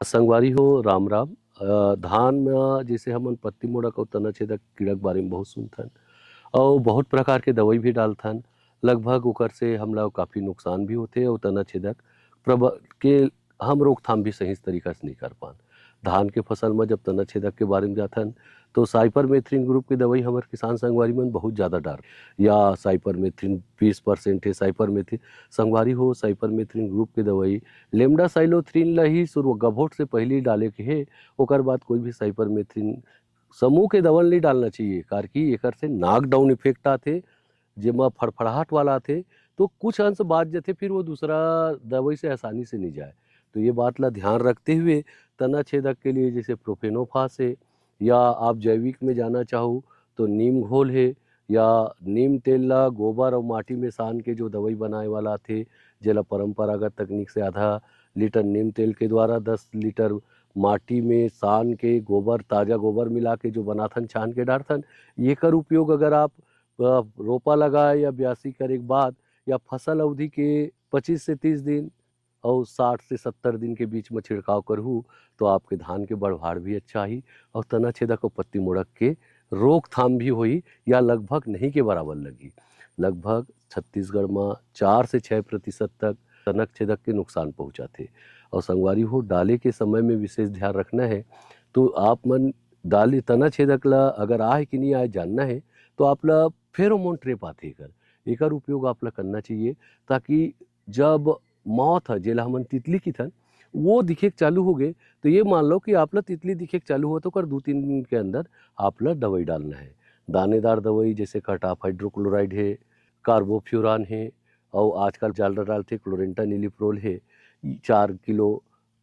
संगवारी हो राम राम। धान में जैसे हमन पत्ती मुड़क और तना छेदक कीड़ा के बारे में बहुत सुनथन और बहुत प्रकार के दवाई भी डालथन। लगभग ओकर से हमला काफ़ी नुकसान भी होते और तना छेदक प्रभ के हम रोकथाम भी सही तरीका से नहीं कर पान। धान के फसल में जब तना छेदक के बारे में जाथन तो साइपरमेथ्रिन ग्रुप की दवाई हमारे किसान संगवारी में बहुत ज़्यादा डाल या साइपरमेथ्रिन 20% है। साइपरमेथ्रिन संगवारी हो साइपरमेथ्रिन ग्रुप की दवाई लेमडा साइलोथ्रिन ला ही शुरू गभोट से पहले ही डाले के है। ओकर बाद कोई भी साइपरमेथ्रिन समूह के दवा नहीं डालना चाहिए कार की एकर से नॉकडाउन इफेक्ट आते जेमा फड़फड़ाहट वाला आते तो कुछ अंश बाद जाते फिर वो दूसरा दवाई से आसानी से नहीं जाए। तो ये बात ला ध्यान रखते हुए तना छेदक के लिए जैसे प्रोफेनोफास है या आप जैविक में जाना चाहो तो नीम घोल है या नीम तेल ला गोबर और माटी में सान के जो दवाई बनाए वाला थे जेला परंपरागत तकनीक से आधा लीटर नीम तेल के द्वारा 10 लीटर माटी में सान के गोबर ताज़ा गोबर मिला के जो बनाथन छान के डालथन। ये कर उपयोग अगर आप रोपा लगाए या ब्यासी करे के बाद या फसल अवधि के 25 से 30 दिन और 60 से 70 दिन के बीच में छिड़काव करहूँ तो आपके धान के बढ़भाड़ भी अच्छा ही और तना छेदक और पत्ती मुड़क के रोकथाम भी हुई या लगभग नहीं के बराबर लगी। लगभग छत्तीसगढ़ में 4 से 6% तक तनक छेदक के नुकसान पहुँचाते और संगवारी हो डाले के समय में विशेष ध्यान रखना है। तो आप मन डाले तना छेदक ला अगर आए कि नहीं आए जानना है तो आप ला फेरोमोन ट्रैप आते एकर उपयोग आप ला करना चाहिए ताकि जब मौत है जेला हमन तितली की थन वो दिखे चालू हो गए तो ये मान लो कि आप ला तितली दिखे चालू हो तो कर 2-3 दिन के अंदर आप ला दवाई डालना है। दानेदार दवाई जैसे कटाफ हाइड्रोक्लोराइड है, कार्बोफ्यूरान है और आजकल ज़्यादा डालते क्लोरेंटानिलिप्रोल है। 4 किलो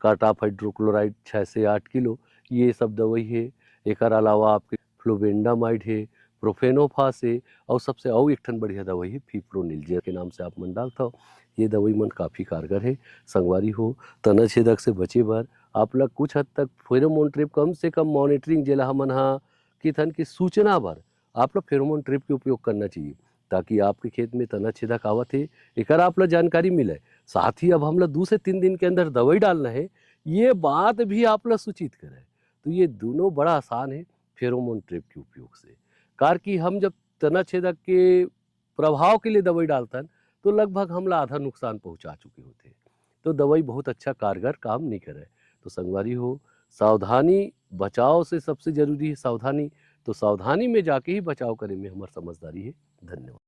कटाफ हाइड्रोक्लोराइड 6 से 8 किलो ये सब दवाई है। एकर अलावा आपके फ्लुबेंडामाइड है, प्रोफेनोफास है और सबसे और एक ठन बढ़िया दवाई है फिप्रोनिल के नाम से आप मन डालता हो। ये दवाई मन काफ़ी कारगर है। संगवारी हो तना छेदक से बचे बर आप लोग कुछ हद तक फेरोमोन ट्रिप कम से कम मॉनिटरिंग जेला हमन हा की थन की सूचना बर आप लोग फेरोमोन ट्रिप के उपयोग करना चाहिए ताकि आपके खेत में तना छेदक आवत है एकर आप लोग जानकारी मिले। साथ ही अब हम लोग 2 से 3 दिन के अंदर दवाई डालना है ये बात भी आप लोग सूचित करें। तो ये दोनों बड़ा आसान है फेरोमोन ट्रिप के उपयोग से। कार की हम जब तना छेदक के प्रभाव के लिए दवाई डालता है तो लगभग हमला आधा नुकसान पहुंचा चुके होते हैं। तो दवाई बहुत अच्छा कारगर काम नहीं करे। तो संगवारी हो सावधानी बचाव से सबसे जरूरी है सावधानी। तो सावधानी में जाके ही बचाव करे में हमारी समझदारी है। धन्यवाद।